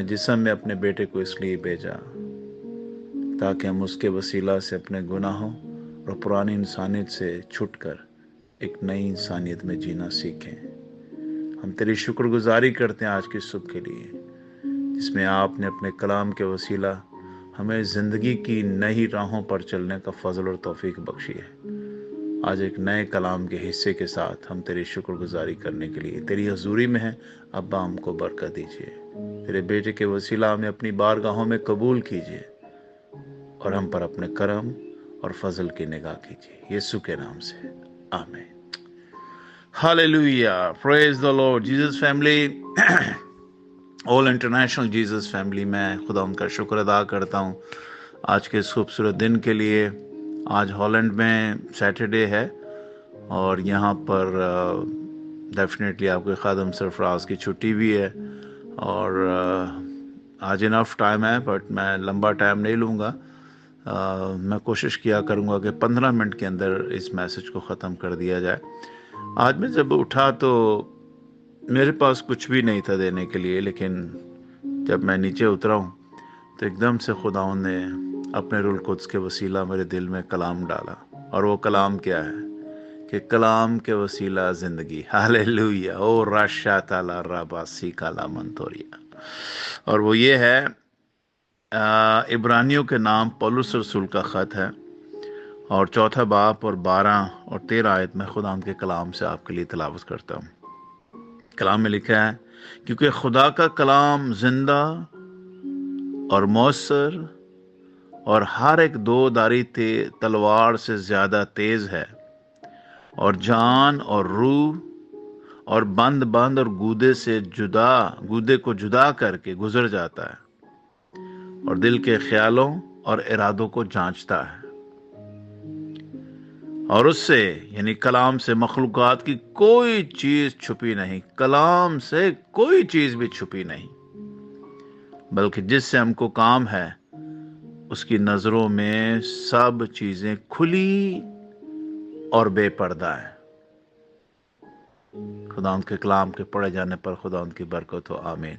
जिस्म में अपने बेटे को इसलिए भेजा ताकि हम उसके वसीला से अपने गुनाहों और पुरानी इंसानियत से छुटकर एक नई इंसानियत में जीना सीखें। हम तेरी शुक्रगुजारी करते हैं आज की सुबह के लिए, जिसमें आपने अपने कलाम के वसीला हमें ज़िंदगी की नई राहों पर चलने का फजल और तौफीक बख्शी है। आज एक नए कलाम के हिस्से के साथ हम तेरी शुक्रगुजारी करने के लिए तेरी हजूरी में हैं। अब्बा, हमको बरकत दीजिए, तेरे बेटे के वसीला हमें अपनी बारगाहों में कबूल कीजिए और हम पर अपने करम और फजल की निगाह कीजिए, यीशु के नाम से, आमीन। Hallelujah, praise the Lord. Jesus family, all international Jesus family, मैं खुदा उनका शुक्र अदा करता हूँ आज के इस खूबसूरत दिन के लिए। आज हॉलैंड में सैटरडे है और यहाँ पर डेफिनेटली आपके खादम सरफराज की छुट्टी भी है और आज इनफ टाइम है, बट मैं लंबा टाइम नहीं लूँगा। मैं कोशिश किया करूँगा कि 15 मिनट के अंदर इस मैसेज को ख़त्म कर दिया जाए। आज मैं जब उठा तो मेरे पास कुछ भी नहीं था देने के लिए, लेकिन जब मैं नीचे उतरा हूँ तो एकदम से खुदावंद ने अपने रूल कुद्स के वसीला मेरे दिल में कलाम डाला। और वो कलाम क्या है कि कलाम के वसीला ज़िंदगी। हालेलुया। ओ राशा ताला राबासी काला मंतोरिया। और वो ये है, इब्रानियों के नाम पौलुस रसूल का ख़त है और 4 बाब और 12 और 13 आयत में खुदा के कलाम से आपके लिए तिलावत करता हूँ। कलाम में लिखा है, क्योंकि खुदा का कलाम जिंदा और मौसर और हर एक दो धारी तलवार से ज्यादा तेज है और जान और रूह और बंद बंद और गूदे को जुदा करके गुजर जाता है और दिल के ख्यालों और इरादों को जांचता है। और उससे यानी कलाम से मखलूकात की कोई चीज छुपी नहीं, कलाम से कोई चीज भी छुपी नहीं, बल्कि जिससे हमको काम है उसकी नजरों में सब चीजें खुली और बेपर्दा है। खुदा उनके कलाम के पढ़े जाने पर खुदा उनकी बरकत हो, आमीन।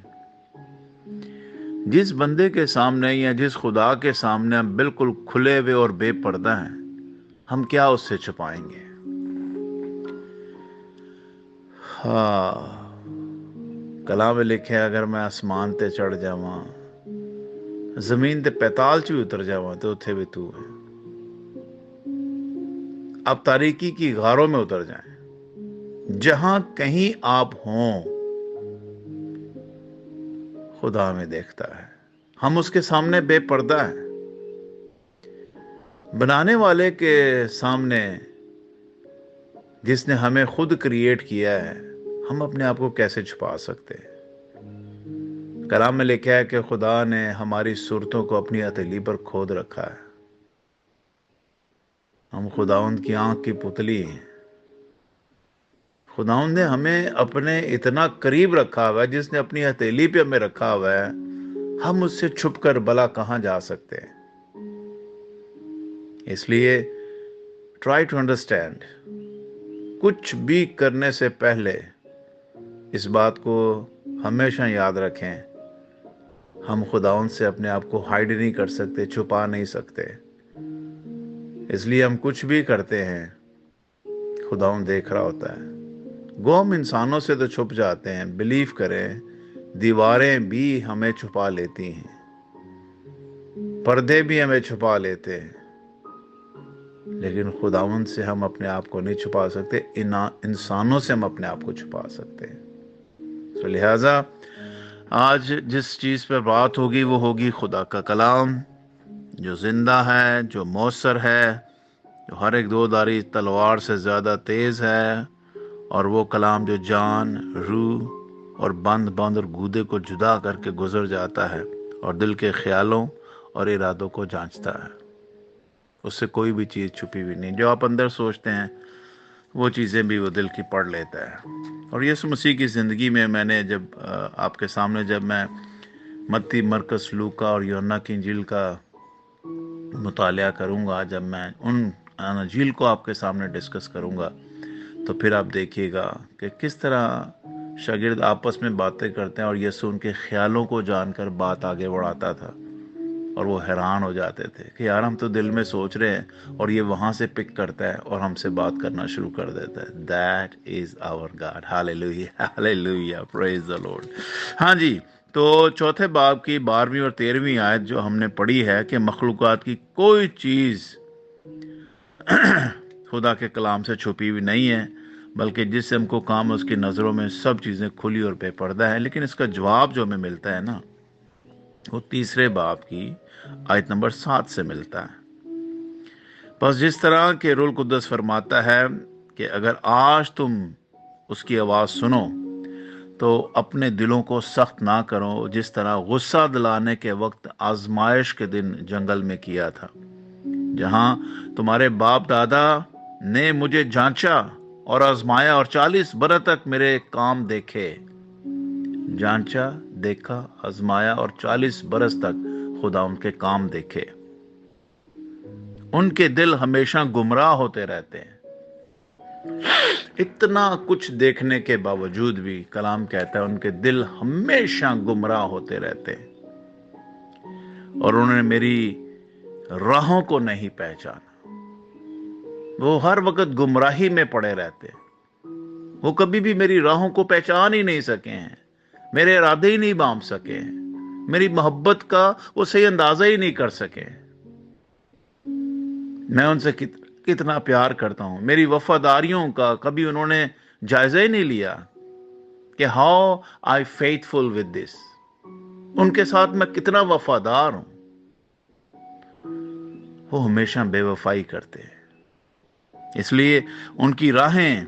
जिस बंदे के सामने या जिस खुदा के सामने हम बिल्कुल खुले हुए और बेपर्दा हैं, हम क्या उससे छुपाएंगे। हाँ, कलाम में लिखे, अगर मैं आसमान ते चढ़ जावा, जमीन ते पैताल च भी उतर जावा तो उथे भी तू है। अब तारीकी की गारों में उतर जाएं, जहां कहीं आप हों, खुदा हमें देखता है। हम उसके सामने बेपर्दा हैं। बनाने वाले के सामने, जिसने हमें खुद क्रिएट किया है, हम अपने आप को कैसे छुपा सकते हैं। कलाम में लिखा है कि खुदा ने हमारी सूरतों को अपनी हथेली पर खोद रखा है। हम खुदावंद की आंख की पुतली हैं। खुदावंद ने हमें अपने इतना करीब रखा हुआ है, जिसने अपनी हथेली पे हमें रखा हुआ है, हम उससे छुपकर भला कहां जा सकते हैं। इसलिए ट्राई टू अंडरस्टैंड, कुछ भी करने से पहले इस बात को हमेशा याद रखें, हम खुदावंद से अपने आप को हाइड नहीं कर सकते, छुपा नहीं सकते। इसलिए हम कुछ भी करते हैं, खुदावंद देख रहा होता है। हम इंसानों से तो छुप जाते हैं, बिलीव करें, दीवारें भी हमें छुपा लेती हैं, पर्दे भी हमें छुपा लेते हैं, लेकिन खुदावंद से हम अपने आप को नहीं छुपा सकते। इंसानों से हम अपने आप को छुपा सकते हैं। तो लिहाजा आज जिस चीज पर बात होगी वो होगी खुदा का कलाम, जो जिंदा है, जो मौसर है, जो हर एक दो धारी तलवार से ज्यादा तेज है, और वो कलाम जो जान, रूह और बंद और गूदे को जुदा करके गुजर जाता है और दिल के ख्यालों और इरादों को जांचता है। उससे कोई भी चीज़ छुपी हुई नहीं। जो आप अंदर सोचते हैं वो चीज़ें भी वो दिल की पढ़ लेता है। और यीशु मसीह की ज़िंदगी में मैंने जब आपके सामने जब मैं मत्ती, मरकस, लूका और यूहन्ना की इंजील का मुतालिया करूँगा, जब मैं उन अंजील को आपके सामने डिस्कस करूँगा, तो फिर आप देखिएगा कि किस तरह शागिर्द आपस में बातें करते हैं और यीशु उनके ख्यालों को जानकर बात आगे बढ़ाता था, और वो हैरान हो जाते थे कि यार हम तो दिल में सोच रहे हैं और ये वहां से पिक करता है और हमसे बात करना शुरू कर देता है। That is our God. Hallelujah, hallelujah, praise the Lord. हाँ जी, तो चौथे बाब की 12वीं और 13वीं आयत जो हमने पढ़ी है कि मखलूकात की कोई चीज खुदा के कलाम से छुपी हुई नहीं है, बल्कि जिससे हमको काम है उसकी नज़रों में सब चीज़ें खुली और बेपर्दा है। लेकिन इसका जवाब जो हमें मिलता है ना, वो तीसरे बाब की आयत नंबर 7 से मिलता है। बस जिस तरह के रूल कुद्दस फरमाता है कि अगर आज तुम उसकी आवाज़ सुनो तो अपने दिलों को सख्त ना करो, जिस तरह गुस्सा दिलाने के वक्त आजमाइश के दिन जंगल में किया था, जहां तुम्हारे बाप दादा ने मुझे जांचा और आजमाया और 40 बरस तक मेरे काम देखे। जांचा, देखा, आजमाया और 40 बरस तक खुदा उनके काम देखे। उनके दिल हमेशा गुमराह होते रहते हैं। इतना कुछ देखने के बावजूद भी कलाम कहता है उनके दिल हमेशा गुमराह होते रहते हैं, और उन्होंने मेरी राहों को नहीं पहचाना। वो हर वक्त गुमराही में पड़े रहते, वो कभी भी मेरी राहों को पहचान ही नहीं सके हैं, मेरे इरादे ही नहीं बांध सके हैं, मेरी मोहब्बत का वो सही अंदाजा ही नहीं कर सके। मैं उनसे कितना प्यार करता हूं, मेरी वफादारियों का कभी उन्होंने जायजा ही नहीं लिया कि how I faithful with this, उनके साथ मैं कितना वफादार हूं। वो हमेशा बेवफाई करते हैं, इसलिए उनकी राहें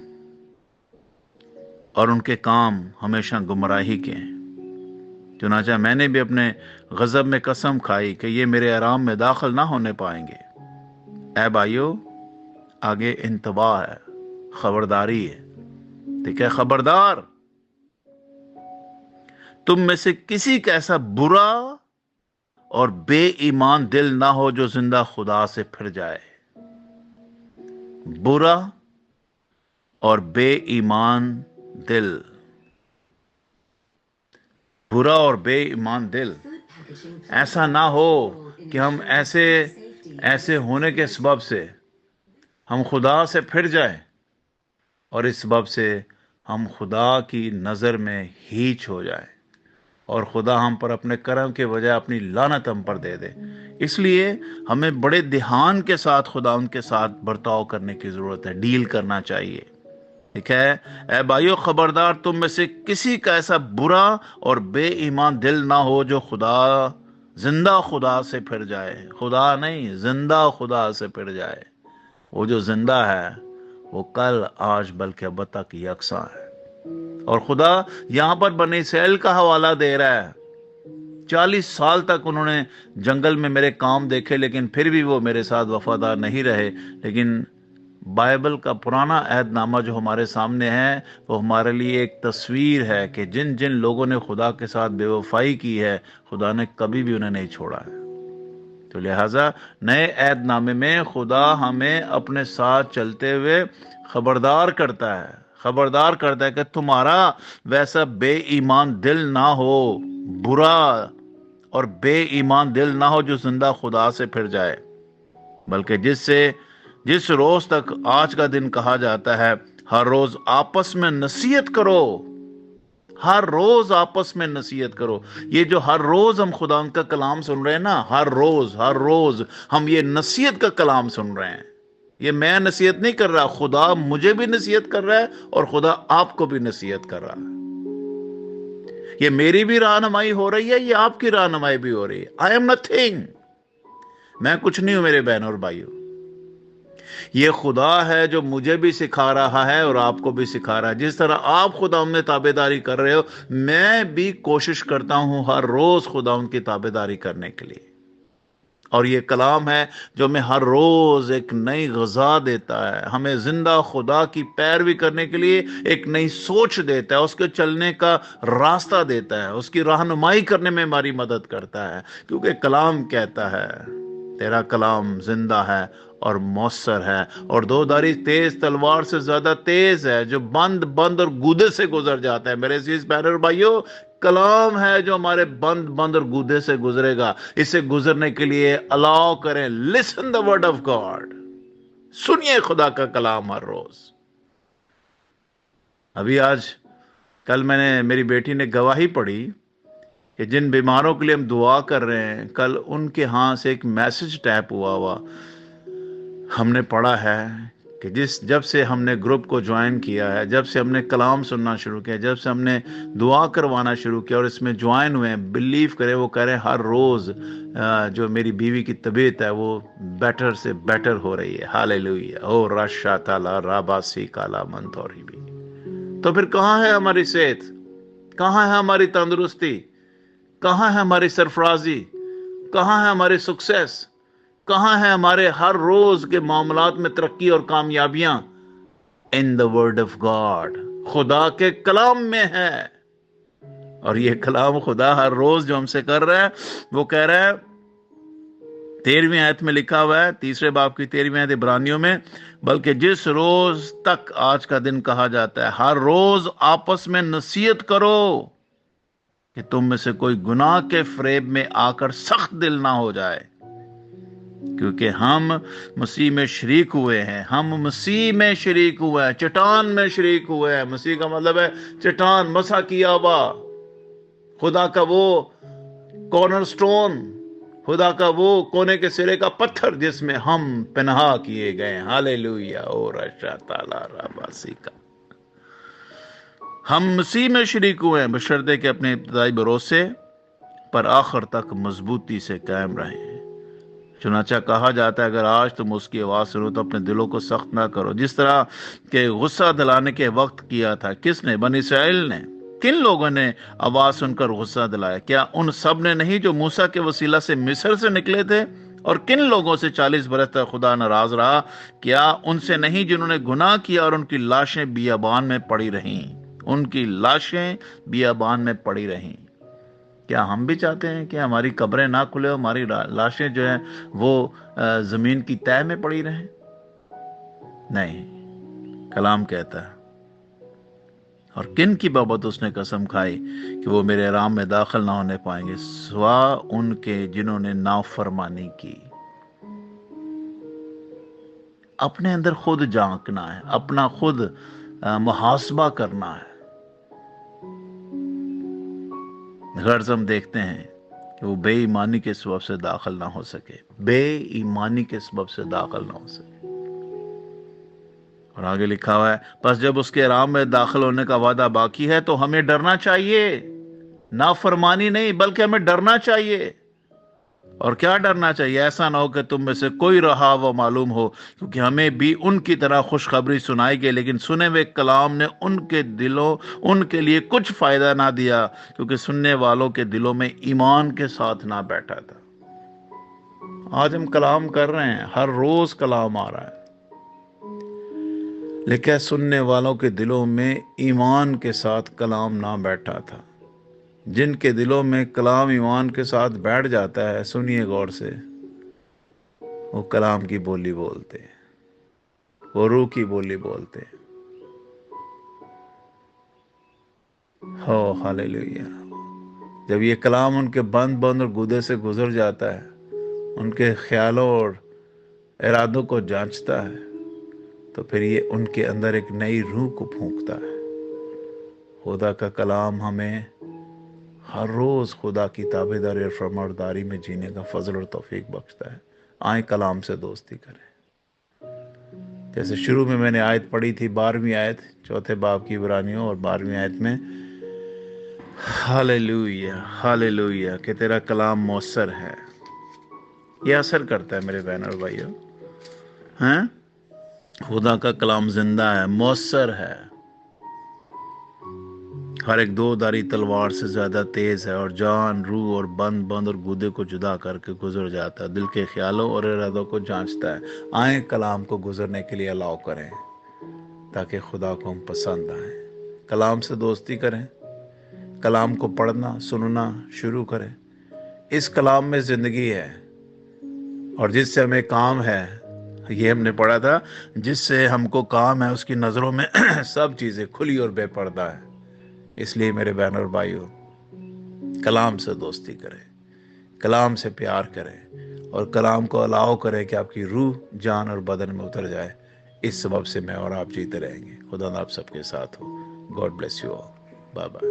और उनके काम हमेशा गुमराही के हैं। चुनाचा मैंने भी अपने गजब में कसम खाई कि ये मेरे आराम में दाखिल ना होने पाएंगे। ऐ भाइयों, आगे इंतबाह है, खबरदारी है, ठीक है, खबरदार, तुम में से किसी का ऐसा बुरा और बेईमान दिल ना हो जो जिंदा खुदा से फिर जाए। बुरा और बेईमान दिल, बुरा और बेईमान दिल, ऐसा ना हो कि हम ऐसे होने के सबब से हम खुदा से फिर जाएं और इस सबब से हम खुदा की नज़र में हीच हो जाएं और खुदा हम पर अपने कर्म के बजाय अपनी लानत हम पर दे दे। इसलिए हमें बड़े ध्यान के साथ खुदा उनके साथ बर्ताव करने की ज़रूरत है, डील करना चाहिए, ठीक है। ऐ भाइयों, खबरदार, तुम में से किसी का ऐसा बुरा और बेईमान दिल ना हो जो जिंदा खुदा से फिर जाए। खुदा नहीं, जिंदा खुदा से फिर जाए। वो जो जिंदा है वो कल, आज, बल्कि अब तक यकसा है। और खुदा यहां पर बनी इसराइल का हवाला दे रहा है। 40 साल तक उन्होंने जंगल में मेरे काम देखे, लेकिन फिर भी वो मेरे साथ वफादार नहीं रहे। लेकिन बाइबल का पुराना अहदनामा जो हमारे सामने है वो हमारे लिए एक तस्वीर है कि जिन जिन लोगों ने खुदा के साथ बेवफाई की है, खुदा ने कभी भी उन्हें नहीं छोड़ा है। तो लिहाजा नए अहदनामे में खुदा हमें अपने साथ चलते हुए खबरदार करता है कि तुम्हारा वैसा बेईमान दिल ना हो, बुरा और बेईमान दिल ना हो जो जिंदा खुदा से फिर जाए, बल्कि जिस रोज तक आज का दिन कहा जाता है, हर रोज आपस में नसीहत करो, हर रोज आपस में नसीहत करो। ये जो हर रोज हम खुदा का कलाम सुन रहे हैं ना, हर रोज हम ये नसीहत का कलाम सुन रहे हैं। ये मैं नसीहत नहीं कर रहा, खुदा मुझे भी नसीहत कर रहा है और खुदा आपको भी नसीहत कर रहा है। ये मेरी भी रहनुमाई हो रही है, ये आपकी रहनुमाई भी हो रही है। आई एम नथिंग, मैं कुछ नहीं हूं मेरे बहनों और भाइयों। ये खुदा है जो मुझे भी सिखा रहा है और आपको भी सिखा रहा है। जिस तरह आप खुदा में ताबेदारी कर रहे हो, मैं भी कोशिश करता हूं हर रोज खुदा उनकी ताबेदारी करने के लिए। और ये कलाम है जो हमें हर रोज एक नई ग़िज़ा देता है, हमें जिंदा खुदा की पैरवी करने के लिए एक नई सोच देता है, उसके चलने का रास्ता देता है, उसकी रहनुमाई करने में हमारी मदद करता है। क्योंकि कलाम कहता है तेरा कलाम जिंदा है اور مؤثر ہے، اور دو دھاری تیز تلوار سے زیادہ تیز ہے، جو بند اور گودے سے گزر جاتا ہے۔ میرے عزیز بہنوں اور بھائیوں، کلام ہے جو ہمارے بند اور گودے سے گزرے گا۔ اسے گزرنے کے لیے الاؤ کریں۔ لسن دا ورڈ آف گاڈ، سنیے خدا کا کلام ہر روز۔ ابھی کل میری بیٹی نے گواہی پڑھی کہ جن بیماروں کے لیے ہم دعا کر رہے ہیں، کل ان کے ہاں سے ایک میسج ٹیپ ہوا ہم نے پڑھا ہے کہ جب سے ہم نے گروپ کو جوائن کیا ہے، جب سے ہم نے کلام سننا شروع کیا، جب سے ہم نے دعا کروانا شروع کیا اور اس میں جوائن ہوئے ہیں، بلیو کریں، وہ کہہ رہے ہیں ہر روز جو میری بیوی کی طبیعت ہے وہ بیٹر سے بیٹر ہو رہی ہے۔ ہاللیلویہ۔ او راشا تالا راباسی کالا منتوری بھی۔ تو پھر کہاں ہے ہماری صحت؟ کہاں ہے ہماری تندرستی؟ کہاں ہے ہماری سرفرازی؟ کہاں ہے ہماری سکسیس؟ کہاں ہے ہمارے ہر روز کے معاملات میں ترقی اور کامیابیاں؟ ان دا ورڈ آف گاڈ، خدا کے کلام میں ہے۔ اور یہ کلام خدا ہر روز جو ہم سے کر رہا ہے، وہ کہہ رہا ہے 13ویں آیت میں لکھا ہوا ہے، 3 باب کی 13ویں آیت عبرانیوں میں، بلکہ جس روز تک آج کا دن کہا جاتا ہے، ہر روز آپس میں نصیحت کرو کہ تم میں سے کوئی گناہ کے فریب میں آ کر سخت دل نہ ہو جائے، کیونکہ ہم مسیح میں شریک ہوئے ہیں۔ ہم مسیح میں شریک ہوئے ہیں، چٹان میں شریک ہوئے ہیں۔ مسیح کا مطلب ہے چٹان، مسح کیا ہوا، خدا کا وہ کارنر سٹون، خدا کا وہ کونے کے سرے کا پتھر جس میں ہم پنہا کیے گئے۔ ہاللیلویہ۔ اور رشا تالا راباسی کا، ہم مسیح میں شریک ہوئے ہیں، بشرطے کہ اپنے ابتدائی بھروسے پر آخر تک مضبوطی سے قائم رہیں۔ چنانچہ کہا جاتا ہے اگر آج تم اس کی آواز سنو تو اپنے دلوں کو سخت نہ کرو، جس طرح کہ غصہ دلانے کے وقت کیا تھا۔ کس نے؟ بنی اسرائیل نے۔ کن لوگوں نے آواز سن کر غصہ دلایا؟ کیا ان سب نے نہیں جو موسیٰ کے وسیلہ سے مصر سے نکلے تھے؟ اور کن لوگوں سے 40 برس تک خدا ناراض رہا؟ کیا ان سے نہیں جنہوں نے گناہ کیا اور ان کی لاشیں بیابان میں پڑی رہیں؟ ان کی لاشیں بیابان میں پڑی رہیں۔ کیا ہم بھی چاہتے ہیں کہ ہماری قبریں نہ کھلے، ہماری لاشیں جو ہیں وہ زمین کی تہہ میں پڑی رہیں؟ نہیں، کلام کہتا ہے اور کن کی بابت اس نے قسم کھائی کہ وہ میرے رام میں داخل نہ ہونے پائیں گے سوا ان کے جنہوں نے نافرمانی کی۔ اپنے اندر خود جھانکنا ہے، اپنا خود محاسبہ کرنا ہے۔ غرض ہم دیکھتے ہیں کہ وہ بے ایمانی کے سبب سے داخل نہ ہو سکے، بے ایمانی کے سبب سے داخل نہ ہو سکے۔ اور آگے لکھا ہوا ہے پس جب اس کے آرام میں داخل ہونے کا وعدہ باقی ہے تو ہمیں ڈرنا چاہیے، نافرمانی نہیں بلکہ ہمیں ڈرنا چاہیے۔ اور کیا ڈرنا چاہیے؟ ایسا نہ ہو کہ تم میں سے کوئی رہا وہ معلوم ہو، کیونکہ ہمیں بھی ان کی طرح خوشخبری سنائی گئی، لیکن سنے ہوئے کلام نے ان کے لیے کچھ فائدہ نہ دیا، کیونکہ سننے والوں کے دلوں میں ایمان کے ساتھ نہ بیٹھا تھا۔ آج ہم کلام کر رہے ہیں، ہر روز کلام آ رہا ہے، لیکن سننے والوں کے دلوں میں ایمان کے ساتھ کلام نہ بیٹھا تھا۔ جن کے دلوں میں کلام ایمان کے ساتھ بیٹھ جاتا ہے، سنیے غور سے، وہ کلام کی بولی بولتے ہیں، وہ روح کی بولی بولتے ہیں۔ ہو ہاللیلویہ۔ جب یہ کلام ان کے بند اور گودے سے گزر جاتا ہے، ان کے خیالوں اور ارادوں کو جانچتا ہے، تو پھر یہ ان کے اندر ایک نئی روح کو پھونکتا ہے۔ خدا کا کلام ہمیں ہر روز خدا کی تابعداری اور فرمانبرداری میں جینے کا فضل اور توفیق بخشتا ہے۔ آئیں کلام سے دوستی کریں۔ جیسے شروع میں نے آیت پڑھی تھی، 12ویں آیت 4 باب کی عبرانیوں اور 12ویں آیت میں، ہاللیلویہ ہاللیلویہ کہ تیرا کلام مؤثر ہے۔ یہ اثر کرتا ہے میرے بہن اور بھائیوں، ہاں؟ خدا کا کلام زندہ ہے، مؤثر ہے، ہر ایک دو دھاری تلوار سے زیادہ تیز ہے، اور جان، روح اور بند اور گودے کو جدا کر کے گزر جاتا ہے، دل کے خیالوں اور ارادوں کو جانچتا ہے۔ آئیں کلام کو گزرنے کے لیے الاؤ کریں تاکہ خدا کو ہم پسند آئیں۔ کلام سے دوستی کریں، کلام کو پڑھنا سننا شروع کریں۔ اس کلام میں زندگی ہے، اور جس سے ہمیں کام ہے یہ ہم نے پڑھا تھا، جس سے ہم کو کام ہے اس کی نظروں میں سب چیزیں کھلی اور بے پردہ ہے. اس لیے میرے بہن اور بھائیوں، کلام سے دوستی کریں، کلام سے پیار کریں، اور کلام کو الاؤ کریں کہ آپ کی روح، جان اور بدن میں اتر جائے. اس سبب سے میں اور آپ جیتے رہیں گے. خدا آپ سب کے ساتھ ہو. God bless you all. Bye bye.